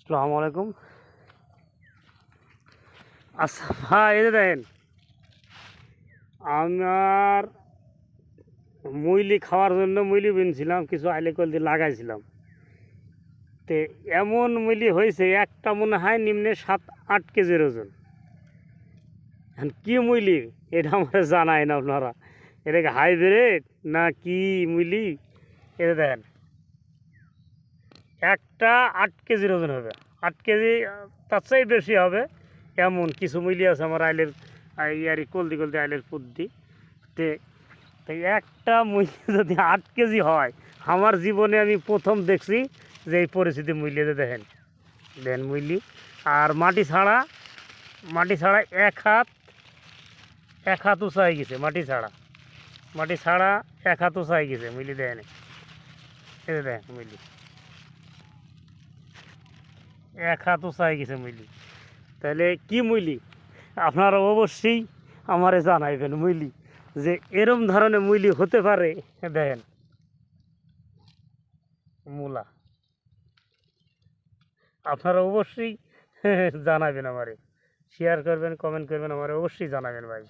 আসসালামু আলাইকুম। আচ্ছা ভাই, এই যে দেখেন, আমার মুইলি খাওয়ার জন্য মুইলি বুনছিলাম, কিছু আইলে কল দিয়ে লাগাইছিলাম। তে এমন মুইলি হয়েছে, একটা মনে হয় নিম্নে 7-8 কেজির ওজন। এখন কি মুইলি এটা আমার জানাই না আপনারা, এটা কি হাইব্রিড না কি মুইলি? এটা দেখেন, একটা 8 কেজির ওজন হবে, 8 কেজি, তার চেয়ে বেশি হবে। এমন কিছু মুইলি আছে আমার আইলের ইয়ারি কলদি কলদি আইলের পুদ্দি। তে তো একটা মুইলি যদি 8 কেজি হয়, আমার জীবনে আমি প্রথম দেখছি যে এই পরিস্থিতি মুইলি। যে দেখেন দেখেন মুইলি, আর মাটি ছাড়া এক হাত উঁচা হয়ে গেছে। মাটি ছাড়া 1 হাত উঁচা হয়ে গেছে মুইলি। দেখেন, এই যে দেখেন মুইলি 1 হাত উঁচা হয়ে গেছে মুইলি। তাহলে কি মুইলি? আপনারা অবশ্যই আমারে জানাইবেন মুইলি, যে এরম ধরনের মুইলি হতে পারে। দেখেন মূলা, আপনারা অবশ্যই জানাবেন আমারে, শেয়ার করবেন, কমেন্ট করবেন, আমারে অবশ্যই জানাবেন ভাই।